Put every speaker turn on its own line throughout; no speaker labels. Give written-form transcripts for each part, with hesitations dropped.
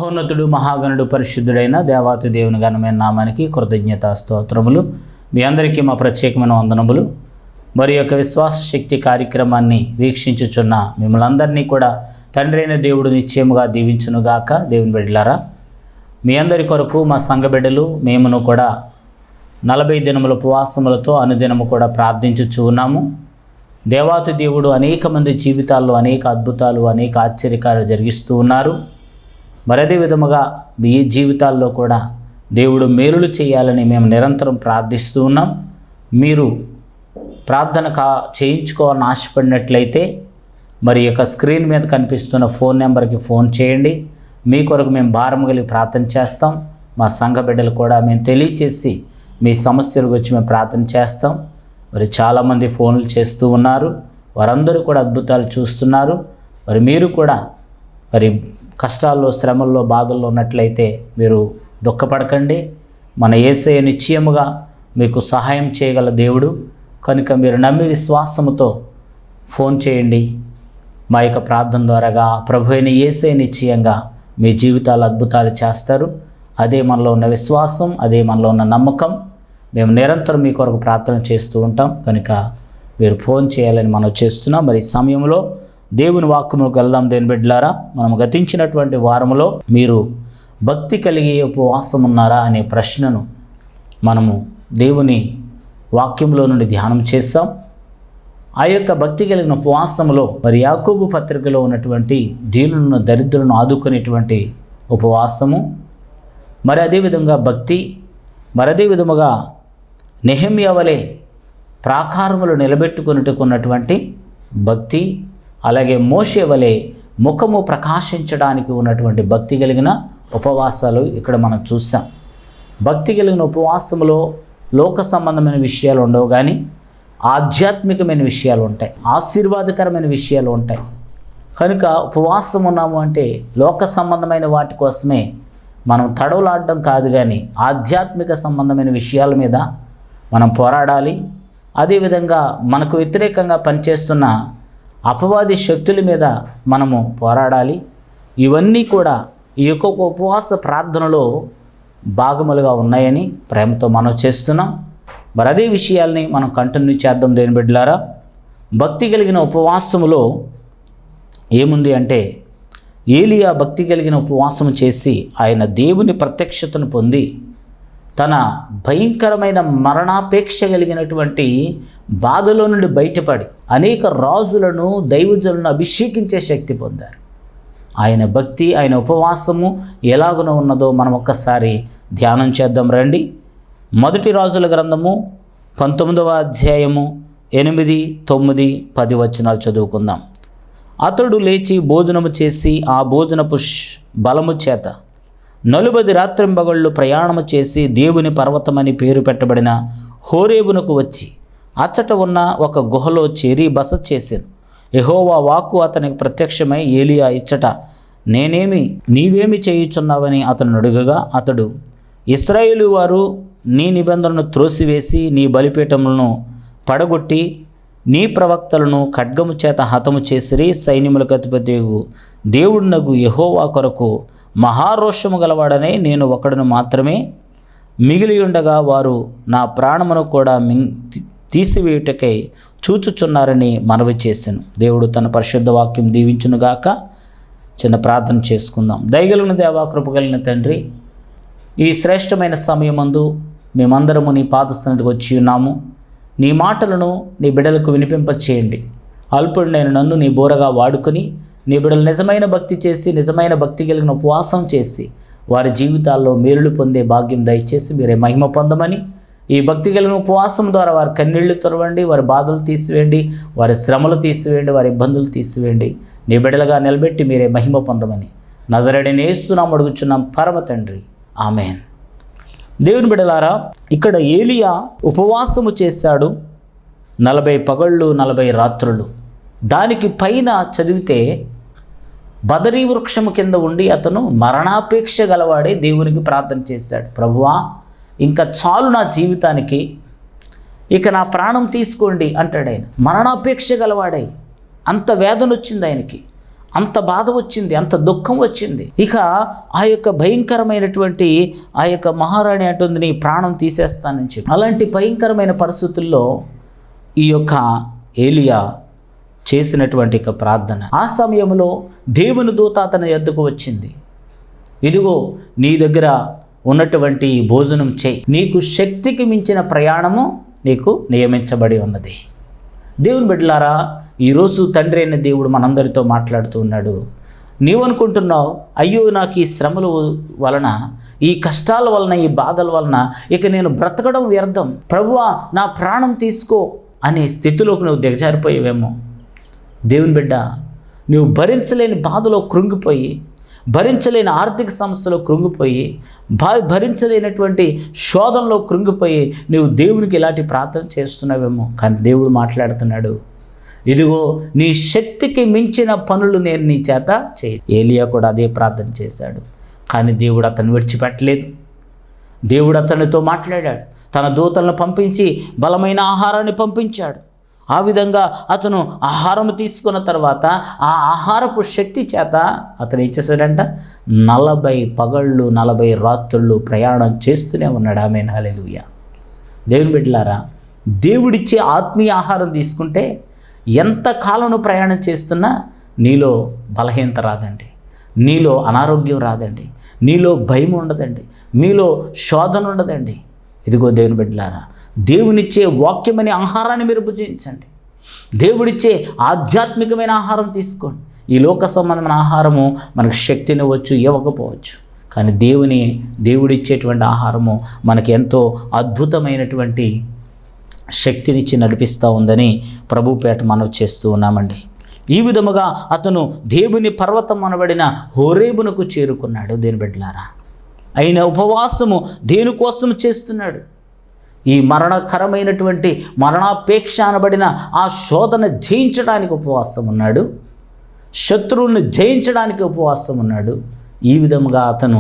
మహోన్నతుడు మహాగణుడు పరిశుద్ధుడైన దేవాతి దేవుని ఘనమైన నామానికి కృతజ్ఞతా స్తోత్రములు. మీ అందరికీ మా ప్రత్యేకమైన వందనములు. మరి యొక్క విశ్వాస శక్తి కార్యక్రమాన్ని వీక్షించుచున్న మిమ్మల్ని అందరినీ కూడా తండ్రి అయిన దేవుడు నిశ్చయముగా దీవించునుగాక. దేవుని బిడ్డలారా, మీ అందరి కొరకు మా సంఘ బిడ్డలు మేమును కూడా 40 దినముల ఉపవాసములతో అనుదినము కూడా ప్రార్థించుచూ ఉన్నాము. దేవాతి దేవుడు అనేక మంది జీవితాల్లో అనేక అద్భుతాలు, అనేక ఆశ్చర్యకార్యాలు జరిగిస్తూ ఉన్నారు. మరి అదే విధముగా మీ జీవితాల్లో కూడా దేవుడు మేలులు చేయాలని మేము నిరంతరం ప్రార్థిస్తూ ఉన్నాం. మీరు ప్రార్థన చేయించుకోవాలని ఆశపడినట్లయితే మరి యొక్క స్క్రీన్ మీద కనిపిస్తున్న ఫోన్ నెంబర్కి ఫోన్ చేయండి. మీ కొరకు మేము భారం కలిగి ప్రార్థన చేస్తాం. మా సంఘ బిడ్డలు కూడా మేము తెలియచేసి మీ సమస్యల గురించి మేము ప్రార్థన చేస్తాం. మరి చాలామంది ఫోన్లు చేస్తూ ఉన్నారు. వారందరూ కూడా అద్భుతాలు చూస్తున్నారు. మరి మీరు కూడా మరి కష్టాల్లో, శ్రమల్లో, బాధల్లో ఉన్నట్లయితే మీరు దుఃఖపడకండి. మన యేసయ్య నిశ్చయముగా మీకు సహాయం చేయగల దేవుడు కనుక మీరు నమ్మి విశ్వాసముతో ఫోన్ చేయండి. మా యొక్క ప్రార్థన ద్వారాగా ప్రభు అయిన యేసయ్య నిశ్చయంగా మీ జీవితాలు అద్భుతాలు చేస్తారు. అదే మనలో ఉన్న విశ్వాసం, అదే మనలో ఉన్న నమ్మకం. మేము నిరంతరం మీ కొరకు ప్రార్థన చేస్తూ ఉంటాం కనుక మీరు ఫోన్ చేయాలని మనం చేస్తున్నాం. మరి ఈ సమయంలో దేవుని వాక్యములకు వెళ్దాం. దేని బిడ్డలారా, మనం గతించినటువంటి వారములో మీరు భక్తి కలిగి ఉపవాసం ఉన్నారా అనే ప్రశ్నను మనము దేవుని వాక్యంలో నుండి ధ్యానం చేస్తాం. ఆ యొక్క భక్తి కలిగిన ఉపవాసములో మరి యాకోబు పత్రికలో ఉన్నటువంటి దీనులను, దరిద్రులను ఆదుకునేటువంటి ఉపవాసము, మరి అదేవిధంగా భక్తి, మరి అదే విధముగా నెహెమ్యా వలె ప్రాకారములు నిలబెట్టుకున్నటువంటి భక్తి, అలాగే మోషే వలె ముఖము ప్రకాశించడానికి ఉన్నటువంటి భక్తి కలిగిన ఉపవాసాలు ఇక్కడ మనం చూసాం. భక్తి కలిగిన ఉపవాసములో లోక సంబంధమైన విషయాలు ఉండవు, కానీ ఆధ్యాత్మికమైన విషయాలు ఉంటాయి, ఆశీర్వాదకరమైన విషయాలు ఉంటాయి. కనుక ఉపవాసం ఉన్నాము అంటే లోక సంబంధమైన వాటి కోసమే మనం తడవలాడడం కాదు, కానీ ఆధ్యాత్మిక సంబంధమైన విషయాల మీద మనం పోరాడాలి. అదేవిధంగా మనకు వ్యతిరేకంగా పనిచేస్తున్న అపవాది శక్తుల మీద మనము పోరాడాలి. ఇవన్నీ కూడా ఈ యొక్క ఉపవాస ప్రార్థనలో భాగములుగా ఉన్నాయని ప్రేమతో మనం చేస్తున్నాం. మరి అదే విషయాల్ని మనం కంటిన్యూ చేద్దాం. దేని బిడ్డలారా, భక్తి కలిగిన ఉపవాసములో ఏముంది అంటే, ఏలియా భక్తి కలిగిన ఉపవాసం చేసి ఆయన దేవుని ప్రత్యక్షతను పొంది తన భయంకరమైన మరణాపేక్ష కలిగినటువంటి బాధలో నుండి బయటపడి అనేక రాజులను, దైవజనులను అభిషేకించే శక్తి పొందారు. ఆయన భక్తి, ఆయన ఉపవాసము ఎలాగున ఉన్నదో మనం ఒక్కసారి ధ్యానం చేద్దాం రండి. 1 రాజుల గ్రంథము 19వ అధ్యాయము 8, 9, 10 వచనాలు చదువుకుందాం. అతడు లేచి భోజనము చేసి ఆ భోజనపు బలము చేత 40 రాత్రింబగళ్ళు ప్రయాణము చేసి దేవుని పర్వతమని పేరు పెట్టబడిన హోరేబునకు వచ్చి అచ్చట ఉన్న ఒక గుహలో చేరి బస చేశాను. యెహోవా వాక్కు అతనికి ప్రత్యక్షమై, ఏలియా ఇచ్చట నీవేమి చేయుచున్నావని అతను అడుగగా, అతడు, ఇశ్రాయేలు వారు నీ నిబంధనను త్రోసివేసి నీ బలిపీఠములను పడగొట్టి నీ ప్రవక్తలను ఖడ్గము చేత హతము చేసిరి. సైన్యములకు అధిపతియగు దేవుడునగు యెహోవా కొరకు మహారోషము గలవాడనే నేను ఒకడును మాత్రమే మిగిలి ఉండగా వారు నా ప్రాణమును కూడా తీసివేయుటకై చూచుచున్నారని మనవి చేశాను. దేవుడు తన పరిశుద్ధ వాక్యం దీవించునుగాక. చిన్న ప్రార్థన చేసుకుందాం. దయగలిగిన దేవా, కృపగలిగిన తండ్రి, ఈ శ్రేష్టమైన సమయమందు మేమందరము నీ పాద సన్నిధికి వచ్చి ఉన్నాము. నీ మాటలను నీ బిడ్డలకు వినిపింపచేయండి. అల్పుడినైన నన్ను నీ బోరగా వాడుకొని నీ బిడ్డలు నిజమైన భక్తి చేసి, నిజమైన భక్తి కలిగిన ఉపవాసం చేసి వారి జీవితాల్లో మేలులు పొందే భాగ్యం దయచేసి మీరే మహిమ పొందమని, ఈ భక్తి కలిగిన ఉపవాసం ద్వారా వారి కన్నీళ్లు తొరవండి, వారి బాధలు తీసివేయండి, వారి శ్రమలు తీసివేయండి, వారి ఇబ్బందులు తీసివేయండి. నీ బిడ్డలుగా నిలబెట్టి మీరే మహిమ పొందమని నజరేయుడైన యేసునామమున అడుగుచున్నాం పరమ తండ్రి, ఆమేన్. దేవుని బిడ్డలారా, ఇక్కడ ఏలియా ఉపవాసము చేశాడు 40 పగళ్ళు 40 రాత్రులు. దానికి పైన చదివితే బదరీ వృక్షము కింద ఉండి అతను మరణాపేక్ష గలవాడే దేవునికి ప్రార్థన చేశాడు. ప్రభువా, ఇంకా చాలు నా జీవితానికి, ఇక నా ప్రాణం తీసుకోండి అంటాడు ఆయన. మరణాపేక్ష గలవాడై అంత వేదన వచ్చింది ఆయనకి. అంత బాధ వచ్చింది, అంత దుఃఖం వచ్చింది. ఇక ఆ యొక్క భయంకరమైనటువంటి ఆ యొక్క మహారాణి అంటుంది, నీ ప్రాణం తీసేస్తానని చెప్పి. అలాంటి భయంకరమైన పరిస్థితుల్లో ఈ యొక్క ఏలియా చేసినటువంటి ఒక ప్రార్థన, ఆ సమయంలో దేవుని దూత అతని యొద్దకు వచ్చింది. ఇదిగో నీ దగ్గర ఉన్నటువంటి భోజనం చేయి, నీకు శక్తికి మించిన ప్రయాణము నీకు నియమించబడి ఉన్నది. దేవుని బిడ్డలారా, ఈరోజు తండ్రి అయిన దేవుడు మనందరితో మాట్లాడుతూ ఉన్నాడు. నీవనుకుంటున్నావు, అయ్యో నాకు ఈ శ్రమల వలన, ఈ కష్టాల వలన, ఈ బాధల వలన ఇక నేను బ్రతకడం వ్యర్థం, ప్రభువా నా ప్రాణం తీసుకో అనే స్థితిలోకి నువ్వు దిగజారిపోయేవేమో. దేవుని బిడ్డ, నువ్వు భరించలేని బాధలో కృంగిపోయి, భరించలేని ఆర్థిక సమస్యలో కృంగిపోయి, భరించలేనటువంటి శోధనలో కృంగిపోయి నువ్వు దేవునికి ఇలాంటి ప్రార్థన చేస్తున్నావేమో. కానీ దేవుడు మాట్లాడుతున్నాడు, ఇదిగో నీ శక్తికి మించిన పనులు నేను నీ చేత చేయి. ఏలియా కూడా అదే ప్రార్థన చేశాడు. కానీ దేవుడు అతను విడిచిపెట్టలేదు. దేవుడు అతనితో మాట్లాడాడు. తన దూతలను పంపించి బలమైన ఆహారాన్ని పంపించాడు. ఆ విధంగా అతను ఆహారం తీసుకున్న తర్వాత ఆ ఆహారపు శక్తి చేత అతను ఏం చేశాడంట, 40 పగళ్ళు 40 రాత్రుళ్ళు ప్రయాణం చేస్తూనే ఉన్నాడు. ఆమేన్, హల్లెలూయా. దేవుని బిడ్డలారా, దేవుడిచ్చే ఆత్మీయ ఆహారం తీసుకుంటే ఎంత కాలం ప్రయాణం చేస్తున్నా నీలో బలహీనత రాదండి, నీలో అనారోగ్యం రాదండి, నీలో భయం ఉండదండి, మీలో శోధన ఉండదండి. ఇదిగో దేవుని బిడ్డలారా, దేవునిచ్చే వాక్యమనే ఆహారాన్ని మీరు భుజించండి. దేవుడిచ్చే ఆధ్యాత్మికమైన ఆహారం తీసుకోండి. ఈ లోక సంబంధమైన ఆహారము మనకు శక్తినివ్వచ్చు, ఇవ్వకపోవచ్చు. కానీ దేవుడిచ్చేటువంటి ఆహారము మనకి ఎంతో అద్భుతమైనటువంటి శక్తినిచ్చి నడిపిస్తూ ఉందని ప్రభుపేట మనవి చేస్తూ ఉన్నామండి. ఈ విధముగా అతను దేవుని పర్వతం అనబడిన హోరేబునకు చేరుకున్నాడు. దేని బిడ్డలారా, ఆయన ఉపవాసము దేనికోసం చేస్తున్నాడు? ఈ మరణకరమైనటువంటి మరణాపేక్ష అనబడిన ఆ శోధన జయించడానికి ఉపవాసం ఉన్నాడు, శత్రువులను జయించడానికి ఉపవాసం ఉన్నాడు. ఈ విధముగా అతను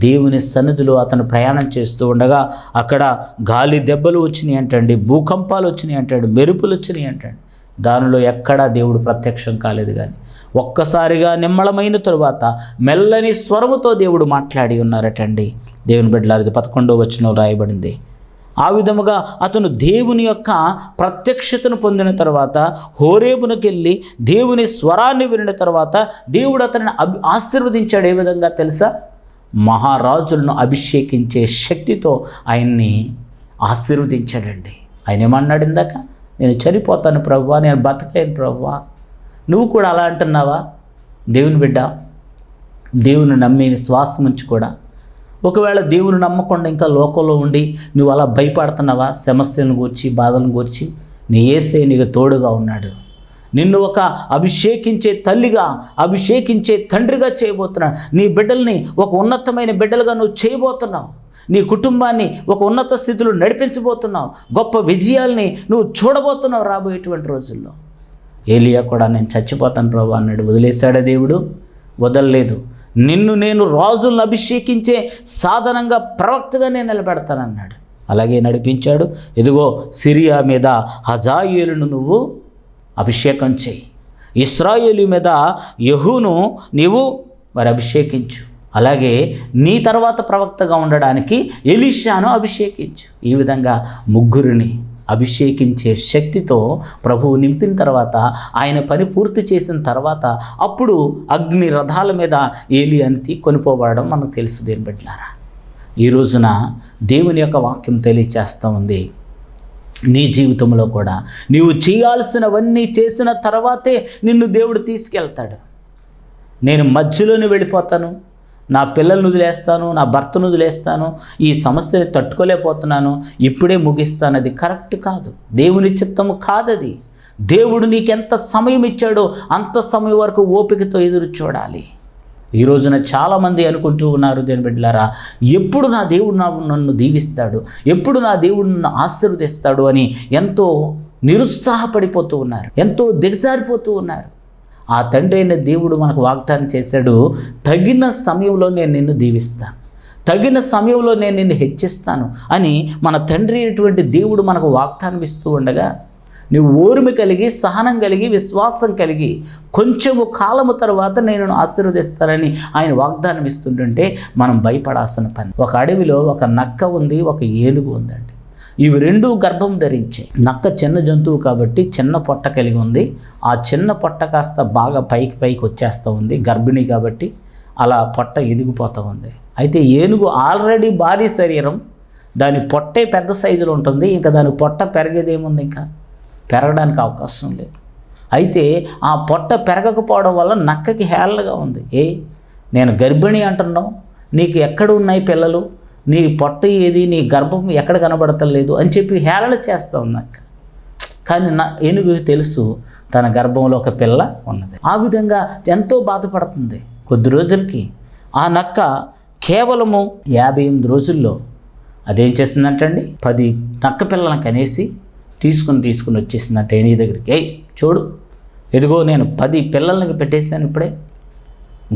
దేవుని సన్నిధిలో అతను ప్రయాణం చేస్తూ ఉండగా అక్కడ గాలి దెబ్బలు వచ్చినాయి అంటండి, భూకంపాలు వచ్చినాయి అంటాడు, మెరుపులు వచ్చినాయి అంటాడు. దానిలో ఎక్కడా దేవుడు ప్రత్యక్షం కాలేదు. కానీ ఒక్కసారిగా నిమ్మళమైన తరువాత మెల్లని స్వరముతో దేవుడు మాట్లాడి ఉన్నారటండి. దేవుని బిడ్డలారా, 11వ వచనంలో రాయబడింది. ఆ విధముగా అతను దేవుని యొక్క ప్రత్యక్షతను పొందిన తర్వాత హోరేబునకు వెళ్ళి దేవుని స్వరాన్ని వినిన తర్వాత దేవుడు అతనిని ఆశీర్వదించాడు. ఏ విధంగా తెలుసా? మహారాజులను అభిషేకించే శక్తితో ఆయన్ని ఆశీర్వదించాడండి. ఆయన ఏమన్నాడు ఇందాక? నేను చనిపోతాను ప్రభువా, నేను బతకలేను ప్రభువా. నువ్వు కూడా అలా అంటున్నావా? దేవుని బిడ్డ, దేవుని నమ్మి విశ్వాసం ఉంచి కూడా ఒకవేళ దేవుని నమ్మకుండా ఇంకా లోకంలో ఉండి నువ్వు అలా భయపడుతున్నావా? సమస్యలను గూర్చి, బాధలను గూర్చి నీ యేసే నీకు తోడుగా ఉన్నాడు. నిన్ను ఒక అభిషేకించే తల్లిగా, అభిషేకించే తండ్రిగా చేయబోతున్నాడు. నీ బిడ్డల్ని ఒక ఉన్నతమైన బిడ్డలుగా నువ్వు చేయబోతున్నావు. నీ కుటుంబాన్ని ఒక ఉన్నత స్థితిలో నడిపించబోతున్నావు. గొప్ప విజయాల్ని నువ్వు చూడబోతున్నావు రాబోయేటువంటి రోజుల్లో. ఏలియా కూడా నేను చచ్చిపోతాను ప్రభు అన్నాడు. వదిలేశాడా దేవుడు? వదలలేదు. నిన్ను నేను రాజులను అభిషేకించే సాధనంగా, ప్రవక్తగా నేను నిలబెడతానన్నాడు. అలాగే నడిపించాడు. ఇదిగో సిరియా మీద హజాయేలును నువ్వు అభిషేకం చేయి, ఇశ్రాయేలు మీద యెహూను నీవు మరి అభిషేకించు, అలాగే నీ తర్వాత ప్రవక్తగా ఉండడానికి ఎలీషాను అభిషేకించు. ఈ విధంగా ముగ్గురిని అభిషేకించే శక్తితో ప్రభువు నింపిన తర్వాత, ఆయన పని పూర్తి చేసిన తర్వాత అప్పుడు అగ్ని రథాల మీద ఏలియాని కొనిపోబడడం మనకు తెలుసు. దేని బిడ్డలారా, ఈ రోజున దేవుని యొక్క వాక్యం తెలియచేస్తూ ఉంది, నీ జీవితంలో కూడా నీవు చేయాల్సినవన్నీ చేసిన తర్వాతే నిన్ను దేవుడు తీసుకెళ్తాడు. నేను మధ్యలోనే వెళ్ళిపోతాను, నా పిల్లలను వదిలేస్తాను, నా భర్తను వదిలేస్తాను, ఈ సమస్యని తట్టుకోలేకపోతున్నాను, ఇప్పుడే ముగిస్తాను, అది కరెక్ట్ కాదు. దేవుని చిత్తము కాదది. దేవుడు నీకెంత సమయం ఇచ్చాడో అంత సమయం వరకు ఓపికతో ఎదురు చూడాలి. ఈ రోజున చాలామంది అనుకుంటూ ఉన్నారు, దేని బిడ్డలారా, ఎప్పుడు నా దేవుడు నన్ను దీవిస్తాడు, ఎప్పుడు నా దేవుడు నన్ను ఆశీర్వదిస్తాడు అని ఎంతో నిరుత్సాహపడిపోతూ ఉన్నారు, ఎంతో దిగజారిపోతూ ఉన్నారు. ఆ తండ్రి అయిన దేవుడు మనకు వాగ్దానం చేశాడు, తగిన సమయంలో నేను నిన్ను దీవిస్తాను, తగిన సమయంలో నేను నిన్ను హెచ్చిస్తాను అని మన తండ్రి అయినటువంటి దేవుడు మనకు వాగ్దానం ఇస్తూ ఉండగా నువ్వు ఓర్మి కలిగి, సహనం కలిగి, విశ్వాసం కలిగి కొంచెము కాలము తర్వాత నేను ఆశీర్వదిస్తానని ఆయన వాగ్దానం ఇస్తుంటుంటే మనం భయపడాల్సిన పని. ఒక అడవిలో ఒక నక్క ఉంది, ఒక ఏనుగు ఉందండి. ఇవి రెండూ గర్భం ధరించాయి. నక్క చిన్న జంతువు కాబట్టి చిన్న పొట్ట కలిగి ఉంది. ఆ చిన్న పొట్ట కాస్త బాగా పైకి వచ్చేస్తూ ఉంది, గర్భిణి కాబట్టి అలా పొట్ట ఎదిగిపోతూ ఉంది. అయితే ఏనుగు ఆల్రెడీ భారీ శరీరం, దాని పొట్టే పెద్ద సైజులో ఉంటుంది. ఇంకా దాని పొట్ట పెరిగేదేముంది, ఇంకా పెరగడానికి అవకాశం లేదు. అయితే ఆ పొట్ట పెరగకపోవడం వల్ల నక్కకి హేళనగా ఉంది. నేను గర్భిణి అంటున్నావు, నీకు ఎక్కడ ఉన్నాయి పిల్లలు, నీ పొట్ట ఏది, నీ గర్భం ఎక్కడ కనబడతలేదు అని చెప్పి హేళన చేస్తూ ఉన్నాక. కానీ ఏనుగు తెలుసు తన గర్భంలో ఒక పిల్ల ఉన్నది. ఆ విధంగా ఎంతో బాధపడుతుంది. కొద్ది రోజులకి ఆ నక్క కేవలము 58 రోజుల్లో అదేం చేసిందంటండి, 10 నక్క పిల్లలను కనేసి తీసుకుని వచ్చేసిందంట ఏనుగు దగ్గరికి. చూడు, ఎదుగో నేను 10 పిల్లలకి పెట్టేశాను, ఇప్పుడే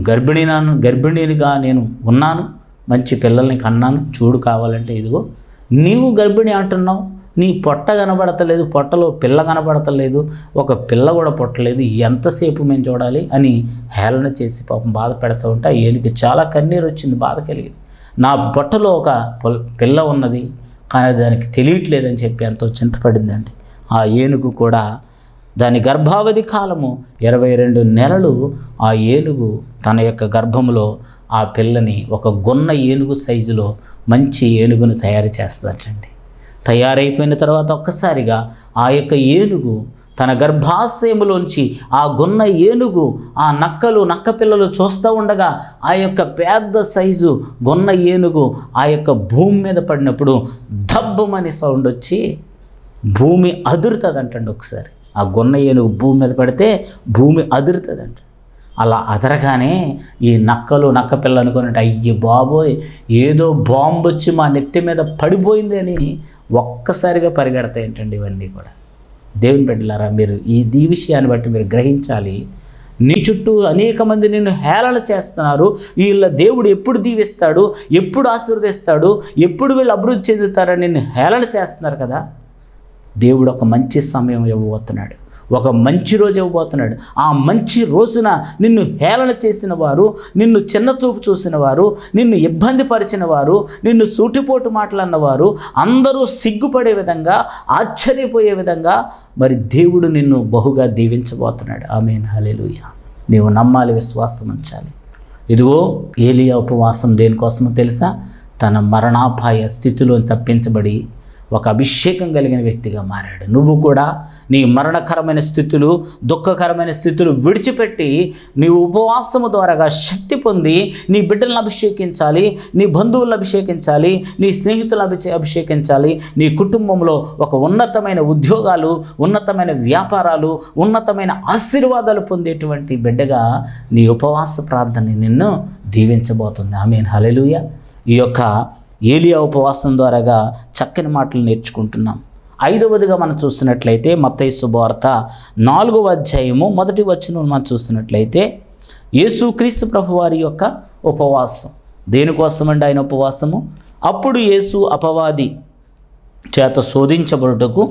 గర్భిణిగా నేను ఉన్నాను, మంచి పిల్లల్ని కన్నాను, చూడు కావాలంటే ఇదిగో. నీవు గర్భిణి అంటున్నావు, నీ పొట్ట కనబడతలేదు, పొట్టలో పిల్ల కనబడతలేదు, ఒక పిల్ల కూడా పుట్టలేదు, ఎంతసేపు మేము చూడాలి అని హేళన చేసి పాపం బాధ పెడతా ఉంటే ఆ ఏనుగుకి చాలా కన్నీరు వచ్చింది, బాధ కలిగింది. నా పొట్టలో ఒక పిల్ల ఉన్నది కానీ దానికి తెలియట్లేదని చెప్పి ఎంతో చింతపడిందండి. ఆ ఏనుగు కూడా దాని గర్భావధి కాలము 22 నెలలు ఆ ఏనుగు తన యొక్క గర్భంలో ఆ పిల్లని ఒక గొన్న ఏనుగు సైజులో మంచి ఏనుగును తయారు చేస్తుందటండి. తయారైపోయిన తర్వాత ఒక్కసారిగా ఆ యొక్క ఏనుగు తన గర్భాశయములోంచి ఆ గొన్న ఏనుగు ఆ నక్క పిల్లలు చూస్తూ ఉండగా ఆ యొక్క పెద్ద సైజు గొన్న ఏనుగు ఆ యొక్క భూమి మీద పడినప్పుడు దబ్బమని సౌండ్ వచ్చి భూమి అదురుతుందంటండి. ఒకసారి ఆ గొన్న ఏనుగు భూమి మీద పడితే భూమి అదురుతుందంట. అలా అదరగానే ఈ నక్క పిల్ల అనుకున్నట్టు అయ్యి బాబోయ్ ఏదో బాంబు వచ్చి మా నెత్తి మీద పడిపోయింది అని ఒక్కసారిగా పరిగెడతాయి ఏంటండి ఇవన్నీ కూడా. దేవుని బిడ్డలారా, మీరు ఈ విషయాన్ని బట్టి మీరు గ్రహించాలి. నీ చుట్టూ అనేక మంది నిన్ను హేళన చేస్తున్నారు. వీళ్ళ దేవుడు ఎప్పుడు దీవిస్తాడు, ఎప్పుడు ఆశీర్వదిస్తాడు, ఎప్పుడు వీళ్ళు అభివృద్ధి చెందుతారని నిన్ను హేళన చేస్తున్నారు కదా. దేవుడు ఒక మంచి సమయం ఇవ్వబోతున్నాడు, ఒక మంచి రోజు ఇవ్వబోతున్నాడు. ఆ మంచి రోజున నిన్ను హేళన చేసిన వారు, నిన్ను చిన్నచూపు చూసిన వారు, నిన్ను ఇబ్బంది పరిచిన వారు, నిన్ను సూటిపోటు మాటలన్నవారు అందరూ సిగ్గుపడే విధంగా, ఆశ్చర్యపోయే విధంగా మరి దేవుడు నిన్ను బహుగా దీవించబోతున్నాడు. ఆమేన్, హల్లెలూయా. నీవు నమ్మాలి, విశ్వాసం ఉంచాలి. ఇదిగో ఏలియా ఉపవాసం దేనికోసమో తెలుసా? తన మరణాపాయ స్థితిలో తప్పించబడి ఒక అభిషేకం కలిగిన వ్యక్తిగా మారాడు. నువ్వు కూడా నీ మరణకరమైన స్థితులు, దుఃఖకరమైన స్థితులు విడిచిపెట్టి నీవు ఉపవాసము ద్వారాగా శక్తి పొంది నీ బిడ్డలను అభిషేకించాలి, నీ బంధువులను అభిషేకించాలి, నీ స్నేహితులను అభిషేకించాలి. నీ కుటుంబంలో ఒక ఉన్నతమైన ఉద్యోగాలు, ఉన్నతమైన వ్యాపారాలు, ఉన్నతమైన ఆశీర్వాదాలు పొందేటువంటి బిడ్డగా నీ ఉపవాస ప్రార్థన నిన్ను దీవించబోతుంది. ఆమేన్, హల్లెలూయా. ఈ యొక్క ఏలియా ఉపవాసం ద్వారాగా చక్కని మాటలు నేర్చుకుంటున్నాం. 5వదిగా మనం చూస్తున్నట్లయితే మత్తయి శుభవార్త 4వ అధ్యాయము 1వ వచనం మనం చూస్తున్నట్లయితే యేసుక్రీస్తు ప్రభువారి యొక్క ఉపవాసం. దేనికోసమండి ఆయన ఉపవాసము? అప్పుడు యేసు అపవాది చేత శోధించబడుటకు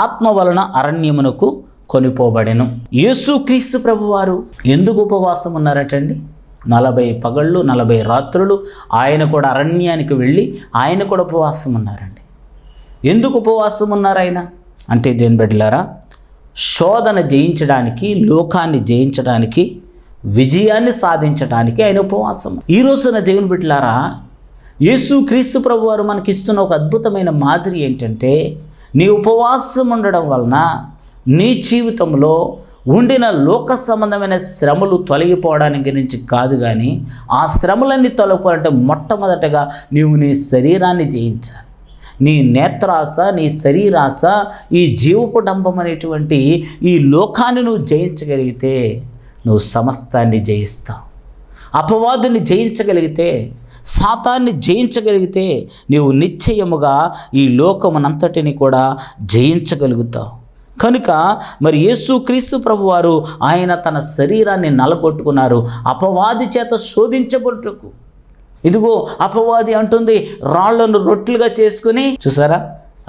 ఆత్మ వలన అరణ్యమునకు కొనిపోబడెను. యేసుక్రీస్తు ప్రభువారు ఎందుకు ఉపవాసం ఉన్నారటండి? 40 పగళ్ళు 40 రాత్రులు ఆయన కూడా అరణ్యానికి వెళ్ళి ఆయన కూడా ఉపవాసం ఉన్నారండి. ఎందుకు ఉపవాసం ఉన్నారు ఆయన అంటే, దేని బిడ్డలారా, శోధన జయించడానికి, లోకాన్ని జయించడానికి, విజయాన్ని సాధించడానికి ఆయన ఉపవాసం. ఈ రోజున దేవుని బిడ్డలారా, యేసుక్రీస్తు ప్రభువారు మనకిస్తున్న ఒక అద్భుతమైన మాదిరి ఏంటంటే, నీ ఉపవాసం ఉండడం వలన నీ జీవితంలో ఉండిన లోక సంబంధమైన శ్రమలు తొలగిపోవడానికి గురించి కాదు, కానీ ఆ శ్రమలన్నీ తొలగిపోవాలంటే మొట్టమొదటగా నీవు నీ శరీరాన్ని జయించాలి. నీ నేత్రాశ, నీ శరీరాశ, ఈ జీవపు డంబం అనేటువంటి ఈ లోకాన్ని నువ్వు జయించగలిగితే నువ్వు సమస్తాన్ని జయిస్తావు. అపవాదుని జయించగలిగితే, సాతాన్ని జయించగలిగితే నీవు నిశ్చయముగా ఈ లోకమునంతటిని కూడా జయించగలుగుతావు. కనుక మరి యేసుక్రీస్తు ప్రభువారు ఆయన తన శరీరాన్ని నలగొట్టుకున్నారు అపవాది చేత శోధించబడుటకు. ఇదిగో అపవాది అంటుంది రాళ్లను రొట్టెలుగా చేసుకుని, చూసారా,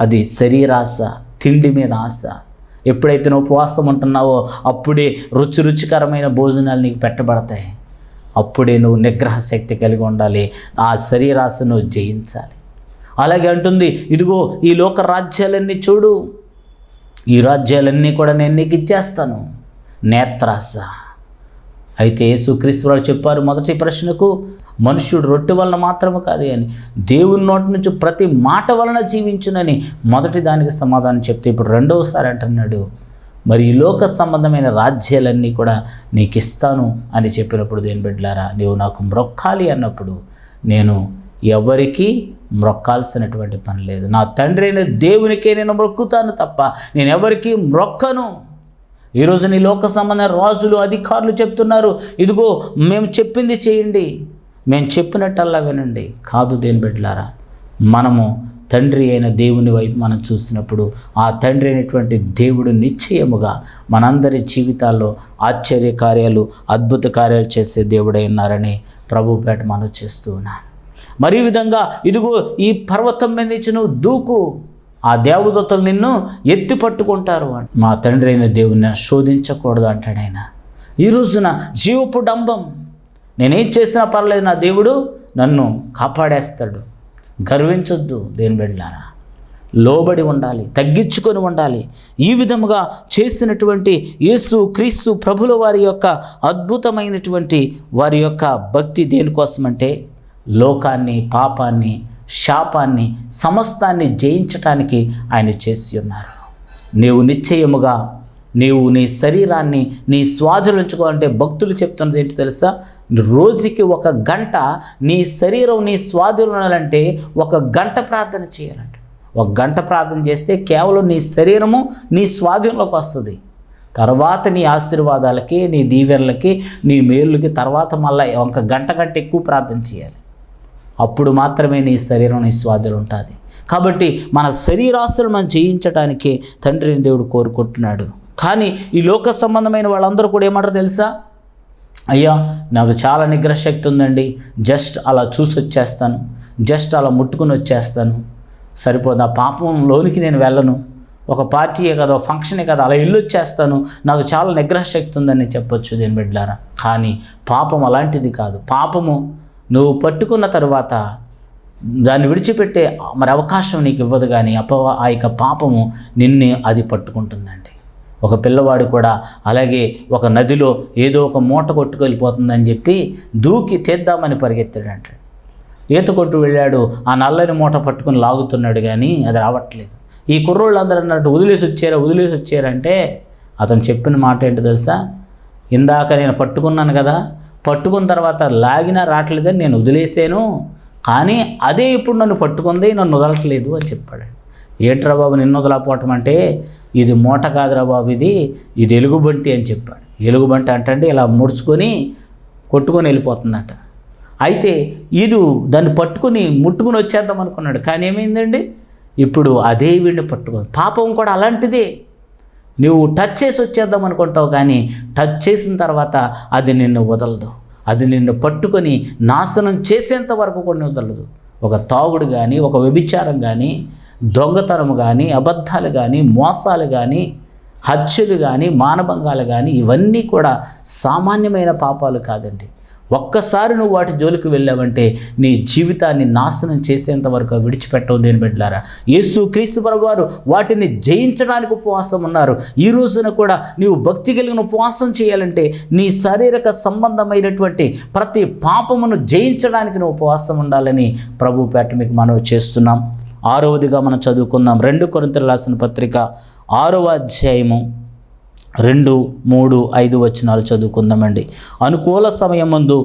అది శరీరాశ, తిండి మీద ఆశ, ఎప్పుడైతే నువ్వు ఉపవాసం ఉంటున్నావో అప్పుడే రుచికరమైన భోజనాలు నీకు పెట్టబడతాయి. అప్పుడే నువ్వు నిగ్రహ శక్తి కలిగి ఉండాలి. ఆ శరీరాశను జయించాలి. అలాగే అంటుంది, ఇదిగో ఈ లోక రాజ్యాలన్నీ చూడు, ఈ రాజ్యాలన్నీ కూడా నేను నీకు ఇచ్చేస్తాను. నేత్రాశ. అయితే యేసుక్రీస్తు వారు చెప్పారు మొదటి ప్రశ్నకు, మనుష్యుడు రొట్టె వలన మాత్రమే కాదు అని, దేవుని నోటి నుంచి ప్రతి మాట వలన జీవించునని మొదటి దానికి సమాధానం చెప్తే ఇప్పుడు రెండవసారి అంటున్నాడు, మరి ఈ లోక సంబంధమైన రాజ్యాలన్నీ కూడా నీకు ఇస్తాను అని చెప్పినప్పుడు దేని బిడ్డలారా, నీవు నాకు మ్రొక్కాలి అన్నప్పుడు నేను ఎవరికి మ్రొక్కాల్సినటువంటి పని లేదు. నా తండ్రి అయిన దేవునికే నేను మ్రొక్కుతాను తప్ప నేను ఎవరికి మ్రొక్కను. ఈరోజు నీ లోక సంబంధమైన రాజులు, అధికారులు చెప్తున్నారు, ఇదిగో మేము చెప్పింది చేయండి, మేము చెప్పినట్టల్లా వినండి. కాదు దేని బిడ్డలారా, మనము తండ్రి అయిన దేవుని వైపు మనం చూసినప్పుడు ఆ తండ్రి అయినటువంటి దేవుడు నిశ్చయముగా మనందరి జీవితాల్లో ఆశ్చర్య కార్యాలు, అద్భుత కార్యాలు చేసే దేవుడై ఉన్నారని ప్రభుపేట మనం చేస్తూ ఉన్నాను. మరి ఈ విధంగా ఇదిగో ఈ పర్వతం మీద నుంచి నువ్వు దూకు, ఆ దేవదూతలు నిన్ను ఎత్తి పట్టుకుంటారు. మా తండ్రి అయిన దేవుని శోధించకూడదు అంటాడు ఆయన. ఈ రోజున జీవపు డంబం, నేనేం చేసినా పర్లేదు, నా దేవుడు నన్ను కాపాడేస్తాడు. గర్వించొద్దు దేని బిడ్డలారా, లోబడి ఉండాలి, తగ్గించుకొని ఉండాలి. ఈ విధముగా చేసినటువంటి యేసు క్రీస్తు ప్రభుల వారి యొక్క అద్భుతమైనటువంటి వారి యొక్క భక్తి దేనికోసమంటే లోకాన్ని, పాపాన్ని, శాపాన్ని, సమస్తాన్ని జయించటానికి ఆయన చేసి ఉన్నారు. నీవు నిశ్చయముగా నీవు నీ శరీరాన్ని నీ స్వాధీనించుకోవాలంటే భక్తులు చెప్తున్నది ఏంటి తెలుసా, రోజుకి 1 గంట నీ శరీరం నీ స్వాధీనాలంటే 1 గంట ప్రార్థన చేయాలంట. 1 గంట ప్రార్థన చేస్తే కేవలం నీ శరీరము నీ స్వాధీనంలోకి వస్తుంది. తర్వాత నీ ఆశీర్వాదాలకి, నీ దీవెనలకి, నీ మేలుకి తర్వాత మళ్ళీ 1 గంట కంటే ఎక్కువ ప్రార్థన చేయాలి. అప్పుడు మాత్రమే నీ శరీరం నీ స్వాధీనం ఉంటుంది. కాబట్టి మన శరీరాశలు మనం జయించడానికి తండ్రిని దేవుడు కోరుకుంటున్నాడు. కానీ ఈ లోక సంబంధమైన వాళ్ళందరూ కూడా ఏమంటారు తెలుసా, అయ్యా నాకు చాలా నిగ్రహశక్తి ఉందండి, జస్ట్ అలా చూసి వచ్చేస్తాను, జస్ట్ అలా ముట్టుకుని వచ్చేస్తాను, సరిపోదు, ఆ పాపంలోనికి నేను వెళ్ళను, ఒక పార్టీయే కదా, ఒక ఫంక్షనే కదా, అలా ఇల్లు వచ్చేస్తాను, నాకు చాలా నిగ్రహశక్తి ఉందని చెప్పొచ్చు దేని బిడ్డలారా. కానీ పాపం అలాంటిది కాదు. పాపము నువ్వు పట్టుకున్న తర్వాత దాన్ని విడిచిపెట్టే మరి అవకాశం నీకు ఇవ్వదు. కానీ ఆ యొక్క పాపము నిన్నే అది పట్టుకుంటుందండి. ఒక పిల్లవాడు కూడా అలాగే ఒక నదిలో ఏదో ఒక మూట కొట్టుకెళ్ళిపోతుందని చెప్పి దూకి తీద్దామని పరిగెత్తాడంట. ఈత కొట్టు వెళ్ళాడు, ఆ నల్లని మూట పట్టుకుని లాగుతున్నాడు కానీ అది రావట్లేదు. ఈ కుర్రోళ్ళందరూ అన్నట్టు వదిలేసి వచ్చారంటే అతను చెప్పిన మాట ఏంటో తెలుసా, ఇందాక నేను పట్టుకున్నాను కదా, పట్టుకున్న తర్వాత లాగినా రావట్లేదని నేను వదిలేసాను, కానీ అదే ఇప్పుడు నన్ను పట్టుకుంది, నన్ను వదలట్లేదు అని చెప్పాడు. ఏంట్రా బాబు నిన్ను వదలపోవటం అంటే, ఇది మూట కాదురా బాబు, ఇది ఎలుగుబంటి అని చెప్పాడు. ఎలుగుబంటి అంటే ఇలా ముడుచుకొని కొట్టుకొని వెళ్ళిపోతుందట. అయితే వీడు దాన్ని పట్టుకుని ముట్టుకుని వచ్చేద్దాం అనుకున్నాడు. కానీ ఏమైందండి, ఇప్పుడు అదే వీడిని పట్టుకుంది. పాపం కూడా అలాంటిదే. నువ్వు టచ్ చేసి వచ్చేద్దాం అనుకుంటావు, కానీ టచ్ చేసిన తర్వాత అది నిన్ను వదలదు. అది నిన్ను పట్టుకొని నాశనం చేసేంత వరకు కూడా వదలదు. ఒక తాగుడు కానీ, ఒక వ్యభిచారం కానీ, దొంగతనం కానీ, అబద్ధాలు కానీ, మోసాలు కానీ, హత్యలు కానీ, మానభంగాలు కానీ, ఇవన్నీ కూడా సామాన్యమైన పాపాలు కాదండి. ఒక్కసారి నువ్వు వాటి జోలికి వెళ్ళావంటే నీ జీవితాన్ని నాశనం చేసేంత వరకు విడిచిపెట్టవు దేని బిడ్డలారా. యేసు క్రీస్తు ప్రభువారు వాటిని జయించడానికి ఉపవాసం ఉన్నారు. ఈ రోజున కూడా నీవు భక్తి కలిగిన ఉపవాసం చేయాలంటే నీ శారీరక సంబంధమైనటువంటి ప్రతి పాపమును జయించడానికి నువ్వు ఉపవాసం ఉండాలని ప్రభు పేట మీకు మనవి చేస్తున్నాం. 6వదిగా మనం చదువుకుందాం. 2 కొరింథీయులకు రాసిన పత్రిక 6వ అధ్యాయము 2, 3, 5 వచనాలు చదువుకుందామండి. అనుకూల సమయమందు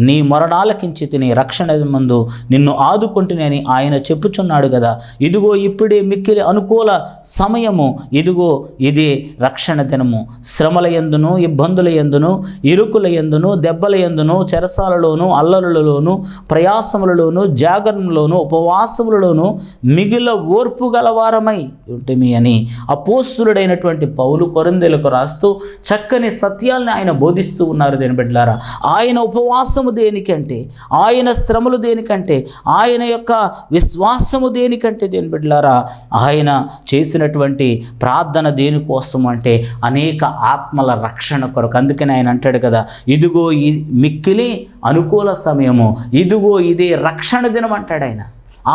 నీ మొరడాలకించితిని, రక్షణ మందు నిన్ను ఆదుకుంటునని ఆయన చెప్పుచున్నాడు కదా. ఇదిగో ఇప్పుడే మిక్కిలి అనుకూల సమయము, ఇదిగో ఇదే రక్షణ దినము. శ్రమల యందును, ఇబ్బందుల యందును, ఇరుకుల యందును, దెబ్బల యందును, చెరసాలలోను, అల్లరులలోను, ప్రయాసములలోను, జాగరణలోను, ఉపవాసములలోను మిగిలిన ఓర్పు గలవారమై ఉంటిమి అని అపోస్తులుడైనటువంటి పౌలు కొరింథీయులకు రాస్తూ చక్కని సత్యాలను ఆయన బోధిస్తూ ఉన్నారు దేని బిడ్డలారా. ఆయన ఉపవాసం ఉపవాసము దేనికంటే, ఆయన శ్రమలు దేనికంటే, ఆయన యొక్క విశ్వాసము దేనికంటే దేని బిడ్డలారా, ఆయన చేసినటువంటి ప్రార్థన దేనికోసం అంటే అనేక ఆత్మల రక్షణ కొరకు. అందుకని ఆయన అంటాడు కదా, ఇదిగో ఈ మిక్కిలి అనుకూల సమయము, ఇదిగో ఇదే రక్షణ దినం అంటాడు ఆయన.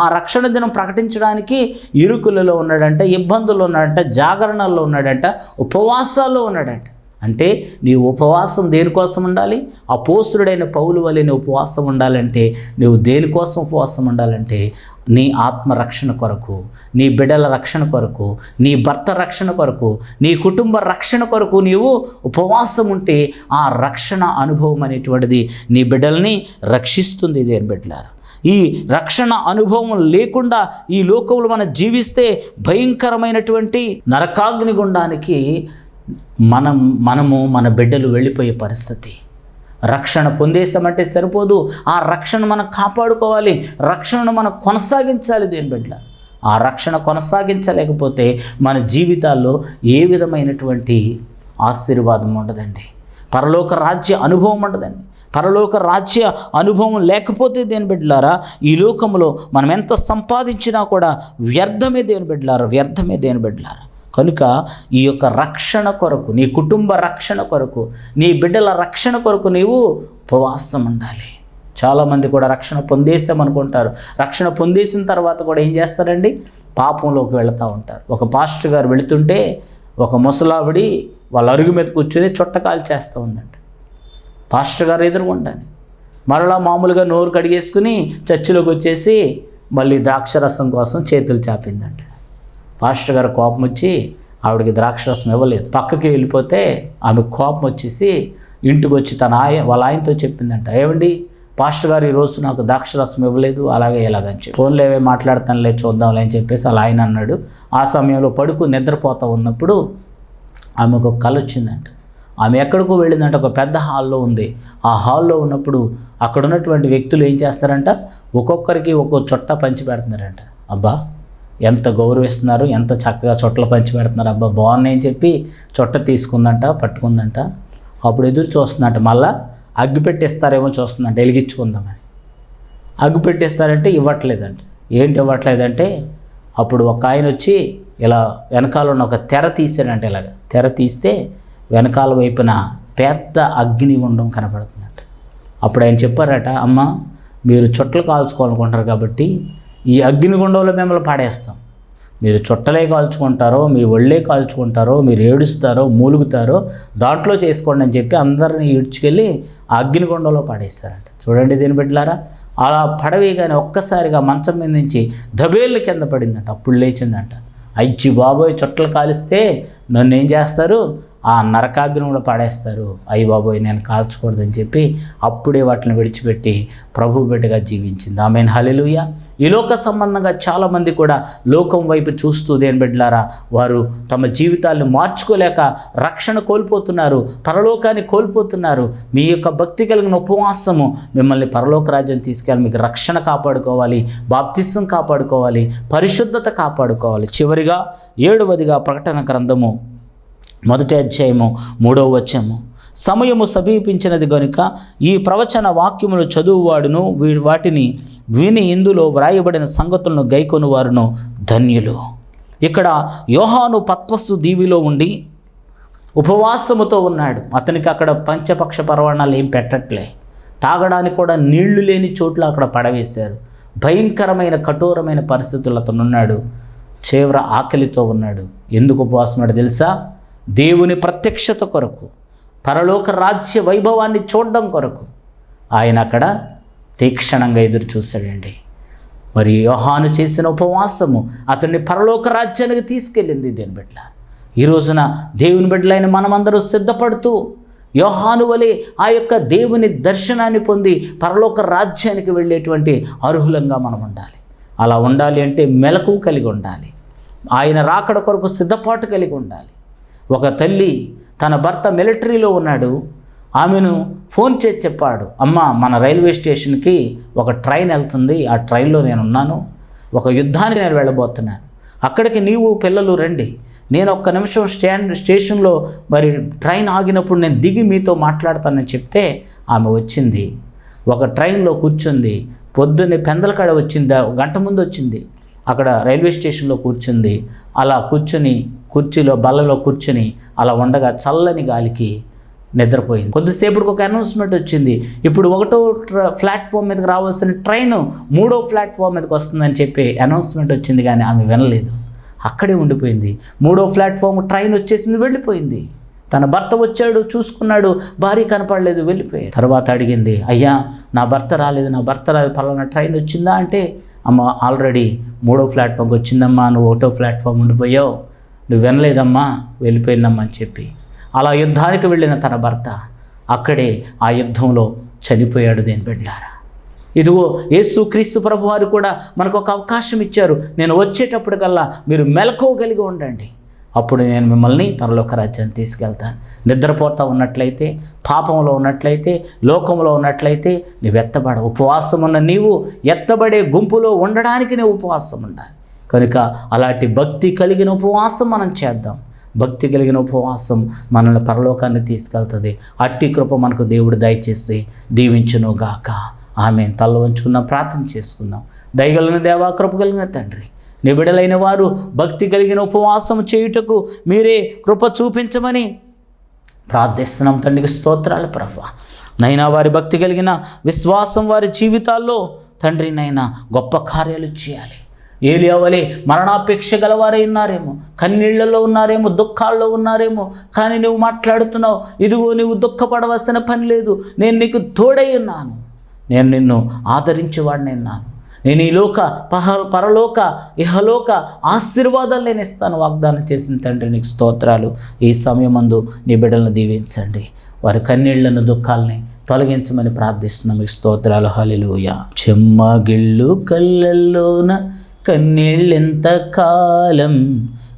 ఆ రక్షణ దినం ప్రకటించడానికి ఇరుకులలో ఉన్నాడంట, ఇబ్బందుల్లో ఉన్నాడంట, జాగరణల్లో ఉన్నాడంట, ఉపవాసాల్లో ఉన్నాడంట. అంటే నీ ఉపవాసం దేనికోసం ఉండాలి? అపోస్తుడైన పౌలు వలె నీ ఉపవాసం ఉండాలంటే నువ్వు దేనికోసం ఉపవాసం ఉండాలంటే నీ ఆత్మరక్షణ కొరకు, నీ బిడ్డల రక్షణ కొరకు, నీ భర్త రక్షణ కొరకు, నీ కుటుంబ రక్షణ కొరకు నీవు ఉపవాసం ఉంటే ఆ రక్షణ అనుభవం అనేటువంటిది నీ బిడ్డల్ని రక్షిస్తుంది. దేని బిడ్డలారా, ఈ రక్షణ అనుభవం లేకుండా ఈ లోకంలో మనం జీవిస్తే భయంకరమైనటువంటి నరకాగ్ని గుండానికి మనము మన బిడ్డలు వెళ్ళిపోయే పరిస్థితి. రక్షణ పొందేసామంటే సరిపోదు, ఆ రక్షణ మనం కాపాడుకోవాలి, రక్షణను మనం కొనసాగించాలి. దేని బిడ్డ, ఆ రక్షణ కొనసాగించలేకపోతే మన జీవితాల్లో ఏ విధమైనటువంటి ఆశీర్వాదం ఉండదండి, పరలోక రాజ్య అనుభవం ఉండదండి. పరలోక రాజ్య అనుభవం లేకపోతే దేని బిడ్డలారా, ఈ లోకంలో మనం ఎంత సంపాదించినా కూడా వ్యర్థమే దేని బిడ్డలారా, వ్యర్థమే దేని బిడ్డలారా. కనుక ఈ యొక్క రక్షణ కొరకు, నీ కుటుంబ రక్షణ కొరకు, నీ బిడ్డల రక్షణ కొరకు నీవు ఉపవాసం ఉండాలి. చాలామంది కూడా రక్షణ పొందేసామనుకుంటారు. రక్షణ పొందేసిన తర్వాత కూడా ఏం చేస్తారండి, పాపంలోకి వెళుతూ ఉంటారు. ఒక పాస్టర్ గారు వెళుతుంటే ఒక ముసలావిడి వాళ్ళ అరుగు మీద కూర్చొని చుట్టకాలు చేస్తూ ఉందంట. పాస్టర్ గారు ఎదురుగుండాలి. మరలా మామూలుగా నోరు కడిగేసుకుని చర్చిలోకి వచ్చేసి మళ్ళీ ద్రాక్షరసం కోసం చేతులు చాపిందంట. పాస్టర్ గారు కోపం వచ్చి ఆవిడకి ద్రాక్షరసం ఇవ్వలేదు. పక్కకి వెళ్ళిపోతే ఆమె కోపం వచ్చేసి ఇంటికి వచ్చి వాళ్ళ ఆయనతో చెప్పిందంట, ఏమండి పాస్టర్ గారు ఈరోజు నాకు ద్రాక్షరసం ఇవ్వలేదు, అలాగే ఇలాగని చెప్పి. ఫోన్లేవే మాట్లాడతానులే చూద్దాంలే అని చెప్పేసి అలా ఆయన అన్నాడు. ఆ సమయంలో నిద్రపోతూ ఉన్నప్పుడు ఆమెకు ఒక కల వచ్చిందంట. ఆమె ఎక్కడికో వెళ్ళిందంట, ఒక పెద్ద హాల్లో ఉంది. ఆ హాల్లో ఉన్నప్పుడు అక్కడ ఉన్నటువంటి వ్యక్తులు ఏం చేస్తారంట, ఒక్కొక్కరికి ఒక్కో చుట్ట పంచి పెడుతున్నారంట. అబ్బా ఎంత గౌరవిస్తున్నారు, ఎంత చక్కగా చుట్టలు పంచి పెడుతున్నారు, అబ్బా బాగున్నాయని చెప్పి చుట్ట తీసుకుందంట, పట్టుకుందంట. అప్పుడు ఎదురు చూస్తుందంట, మళ్ళా అగ్గి పెట్టేస్తారేమో చూస్తుందంట, వెలిగించుకుందామని. అగ్గి పెట్టేస్తారంటే ఇవ్వట్లేదంట. ఏంటి ఇవ్వట్లేదంటే అప్పుడు ఒక ఆయన వచ్చి ఇలా వెనకాల ఉన్న ఒక తెర తీసాడంట. ఇలాగ తెర తీస్తే వెనకాల వైపున పెద్ద అగ్నిగుండం కనపడుతుందంట. అప్పుడు ఆయన చెప్పారట, అమ్మ మీరు చుట్టలు కాల్చుకోవాలనుకుంటారు కాబట్టి ఈ అగ్నిగుండంలో మిమ్మల్ని పాడేస్తాం. మీరు చుట్టలే కాల్చుకుంటారో, మీ ఒళ్ళే కాల్చుకుంటారో, మీరు ఏడుస్తారో, మూలుగుతారో దాంట్లో చేసుకోండి అని చెప్పి అందరినీ ఈడ్చుకెళ్ళి ఆ అగ్నిగుండంలో పాడేస్తారంట. చూడండి దీని బిడ్డలారా, అలా పడవేగానే ఒక్కసారిగా మంచం మీద నుంచి దబేళ్ళు కింద పడిందంట. అప్పుడు లేచిందంట, అయ్యి బాబోయ్ చుట్టలు కాలిస్తే నన్ను ఏం చేస్తారు, ఆ నరకాగ్నిలో పాడేస్తారు, అయ్యి బాబోయ్ నేను కాల్చకూడదని చెప్పి అప్పుడే వాటిని విడిచిపెట్టి ప్రభు బిడ్డగా జీవించింది. ఆమెన్, హల్లెలూయా. ఈ లోక సంబంధంగా చాలామంది కూడా లోకం వైపు చూస్తూ దేని బిడ్డలారా వారు తమ జీవితాలను మార్చుకోలేక రక్షణ కోల్పోతున్నారు, పరలోకాన్ని కోల్పోతున్నారు. మీ యొక్క భక్తి కలిగిన ఉపవాసము మిమ్మల్ని పరలోక రాజ్యం తీసుకెళ్ళి మీకు రక్షణ కాపాడుకోవాలి, బాప్తిసం కాపాడుకోవాలి, పరిశుద్ధత కాపాడుకోవాలి. చివరిగా 7వదిగా ప్రకటన గ్రంథము 1వ అధ్యాయము 3వ వచనము, సమయము సమీపించినది గనుక ఈ ప్రవచన వాక్యములు చదువువాడును వాటిని విని ఇందులో వ్రాయబడిన సంగతులను గైకొను వారును ధన్యులు. ఇక్కడ యోహాను పత్వస్సు దీవిలో ఉండి ఉపవాసముతో ఉన్నాడు. అతనికి అక్కడ పంచపక్ష పర్వణాలు ఏం పెట్టట్లే, తాగడానికి కూడా నీళ్లు లేని చోట్ల అక్కడ పడవేశారు. భయంకరమైన కఠోరమైన పరిస్థితులు అతను ఉన్నాడు, తీవ్ర ఆకలితో ఉన్నాడు. ఎందుకు ఉపవాసం ఉన్నాడు తెలుసా? దేవుని ప్రత్యక్షత కొరకు, పరలోక రాజ్య వైభవాన్ని చూడడం కొరకు ఆయన అక్కడ తీక్షణంగా ఎదురు చూశాడండి. మరి యోహాను చేసిన ఉపవాసము అతన్ని పరలోక రాజ్యానికి తీసుకెళ్ళింది. దేని బిడ్డ, ఈ రోజున దేవుని బిడ్డలైన మనమందరూ సిద్ధపడుతూ యోహాను వలె ఆ యొక్క దేవుని దర్శనాన్ని పొంది పరలోక రాజ్యానికి వెళ్ళేటువంటి అర్హులంగా మనం ఉండాలి. అలా ఉండాలి అంటే మెలకువ కలిగి ఉండాలి, ఆయన రాకడ కొరకు సిద్ధపాటు కలిగి ఉండాలి. ఒక తల్లి తన భర్త మిలిటరీలో ఉన్నాడు, ఆమెను ఫోన్ చేసి చెప్పాడు, అమ్మ మన రైల్వే స్టేషన్కి ఒక ట్రైన్ వెళ్తుంది, ఆ ట్రైన్లో నేను ఉన్నాను, ఒక యుద్ధానికి నేను వెళ్ళబోతున్నాను, అక్కడికి నీవు పిల్లలు రండి, నేను ఒక్క నిమిషం స్టేషన్లో మరి ట్రైన్ ఆగినప్పుడు నేను దిగి మీతో మాట్లాడతానని చెప్తే ఆమె వచ్చింది. ఒక ట్రైన్లో కూర్చుంది, పొద్దున్నే పెందలకాడ వచ్చింది, గంట ముందు వచ్చింది, అక్కడ రైల్వే స్టేషన్లో కూర్చుంది. అలా కూర్చుని కుర్చీలో బల్లలో కూర్చుని అలా ఉండగా చల్లని గాలికి నిద్రపోయింది. కొద్దిసేపటికి ఒక అనౌన్స్మెంట్ వచ్చింది, ఇప్పుడు 1వ ప్లాట్ఫామ్ మీదకి రావాల్సిన ట్రైన్ 3వ ప్లాట్ఫామ్ మీదకి వస్తుందని చెప్పి అనౌన్స్మెంట్ వచ్చింది. కానీ ఆమె వినలేదు, అక్కడే ఉండిపోయింది. 3వ ప్లాట్ఫామ్ ట్రైన్ వచ్చేసింది, వెళ్ళిపోయింది. తన భర్త వచ్చాడు, చూసుకున్నాడు, భార్య కనపడలేదు, వెళ్ళిపోయాడు. తర్వాత అడిగింది, అయ్యా నా భర్త రాలేదు, పలానా ట్రైన్ వచ్చిందా అంటే, అమ్మ ఆల్రెడీ 3వ ప్లాట్ఫామ్కి వచ్చిందమ్మా, నువ్వు 1వ ప్లాట్ఫామ్ ఉండిపోయావు, నువ్వు వినలేదమ్మా, వెళ్ళిపోయిందమ్మా అని చెప్పి అలా యుద్ధానికి వెళ్ళిన తన భర్త అక్కడే ఆ యుద్ధంలో చనిపోయాడు. దేని బిడ్డలారా, ఇదిగో యేసుక్రీస్తు ప్రభువారు కూడా మనకు ఒక అవకాశం ఇచ్చారు. నేను వచ్చేటప్పటికల్లా మీరు మెలకువగలిగి ఉండండి, అప్పుడు నేను మిమ్మల్ని పరలోక రాజ్యాన్ని తీసుకెళ్తాను. నిద్రపోతూ ఉన్నట్లయితే, పాపంలో ఉన్నట్లయితే, లోకంలో ఉన్నట్లయితే నీవు ఎత్తబడ. ఉపవాసం ఉన్న నీవు ఎత్తబడే గుంపులో ఉండడానికి నీవు ఉపవాసం ఉండాలి. కనుక అలాంటి భక్తి కలిగిన ఉపవాసం మనం చేద్దాం. భక్తి కలిగిన ఉపవాసం మనల్ని పరలోకాన్ని తీసుకెళ్తుంది. అట్టి కృప మనకు దేవుడు దయచేసి దీవించునుగాక. ఆమె తల వంచుకుందాం, ప్రార్థన చేసుకుందాం. దయగలిగిన దేవా, కృప కలిగిన తండ్రి, నీ బిడ్డలైన వారు భక్తి కలిగిన ఉపవాసం చేయుటకు మీరే కృప చూపించమని ప్రార్థిస్తున్నాం. తండ్రికి స్తోత్రాలు ప్రభువా. నైనా వారి భక్తి కలిగిన విశ్వాసం వారి జీవితాల్లో తండ్రి నైనా గొప్ప కార్యాలు చేయాలి. ఏలియా వలె మరణాపేక్ష గలవారై ఉన్నారేమో, కన్నీళ్లలో ఉన్నారేమో, దుఃఖాల్లో ఉన్నారేమో, కానీ నువ్వు మాట్లాడుతున్నావు, ఇదిగో నువ్వు దుఃఖపడవలసిన పని లేదు, నేను నీకు తోడై ఉన్నాను, నేను నిన్ను ఆదరించేవాడిని ఉన్నాను, నేను ఈ లోక పరలోక ఇహలోక ఆశీర్వాదాలు నేను ఇస్తాను వాగ్దానం చేసిన తండ్రి నీకు స్తోత్రాలు. ఈ సమయమందు నీ బిడ్డలను దీవించండి, వారి కన్నీళ్లను దుఃఖాలని తొలగించమని ప్రార్థిస్తున్నాం. మీకు స్తోత్రాలు. హల్లెలూయా. చెమ్మగిళ్ళు కళ్ళల్లోన కన్నీళ్ళెంత కాలం,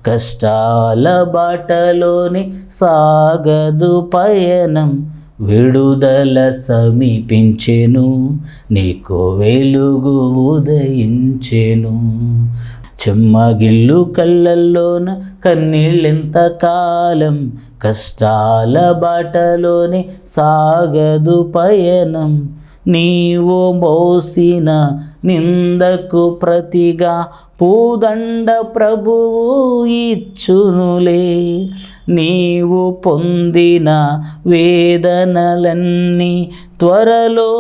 కష్టాల బాటలోని సాగదు పయనం, విడుదల సమీపించెను, నీకు వెలుగు ఉదయించెను. చెమ్మగిళ్ళు కళ్ళల్లోన కన్నీళ్ళెంత కాలం, కష్టాల బాటలోని సాగదు పయనం, నీవు మోసిన నిందకు ప్రతిగా పూదండ ప్రభువు ఇచ్చునులే, నీవు పొందిన వేదనలన్నీ త్వరలో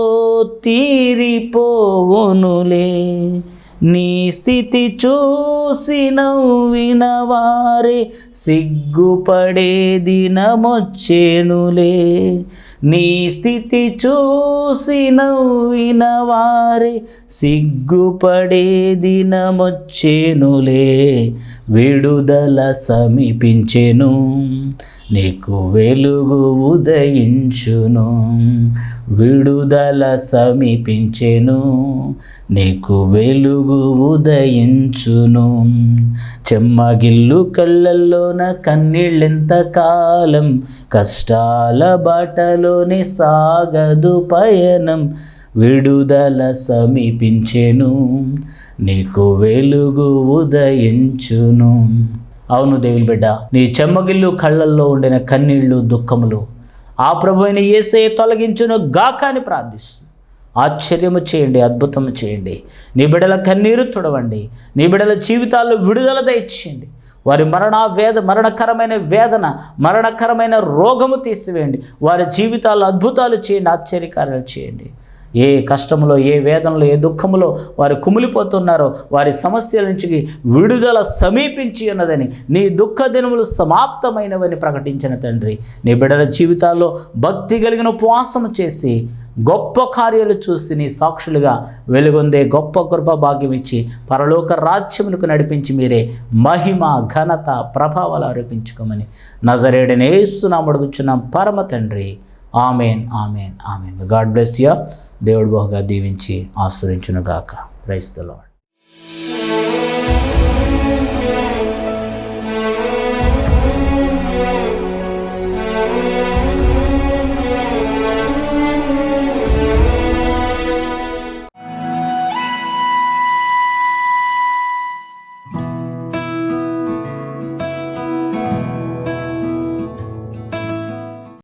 తీరిపోవునులే, నీ స్థితి చూసి నవ్విన వారే సిగ్గుపడే దినమొచ్చేనులే, నీ స్థితి చూసి నవ్విన వారే సిగ్గుపడే దినమొచ్చేనులే, విడుదల సమీపించెను, నీకు వెలుగు ఉదయించును, విడుదల సమీపించెను, నీకు వెలుగు ఉదయించును. చెమ్మగిల్లు కళ్ళల్లోన కన్నీళ్ళెంత కాలం, కష్టాల బాటలోని సాగదు పయనం, విడుదల సమీపించెను, నీకు వెలుగు ఉదయించును. అవును దేవుని బిడ్డ, నీ చెమ్మగిల్లు కళ్ళల్లో ఉండిన కన్నీళ్ళు దుఃఖములు ఆ ప్రభువుని యేసయ్య తొలగించును గాక అని ప్రార్థిస్తుంది. ఆశ్చర్యము చేయండి, అద్భుతము చేయండి, నీ బిడ్డల కన్నీరు తుడవండి, నీ బిడ్డల జీవితాల్లో విడుదల దయచేయండి, వారి మరణకరమైన వేదన, మరణకరమైన రోగము తీసివేయండి, వారి జీవితాల్లో అద్భుతాలు చేయండి, ఆశ్చర్యకార్యాలు చేయండి. ఏ కష్టంలో, ఏ వేదనలో, ఏ దుఃఖంలో వారు కుమిలిపోతున్నారో వారి సమస్యల నుంచి విడుదల సమీపించి ఉన్నదని, నీ దుఃఖ దినములు సమాప్తమైనవని ప్రకటించిన తండ్రి, నీ బిడ్డల జీవితాల్లో భక్తి కలిగిన ఉపవాసం చేసి గొప్ప కార్యాలు చూసి నీ సాక్షులుగా వెలుగొందే గొప్ప కృప భాగ్యం ఇచ్చి పరలోక రాజ్యములకు నడిపించి మీరే మహిమ ఘనత ప్రభావాలు ఆరోపించుకోమని నజరేయుడైన యేసునామమున అడుగుచున్నాం పరమ తండ్రి. Amen, amen, amen. God bless you. దేవుడు బహుగా దీవించి ఆశీర్వదించును గాక. Praise the lord.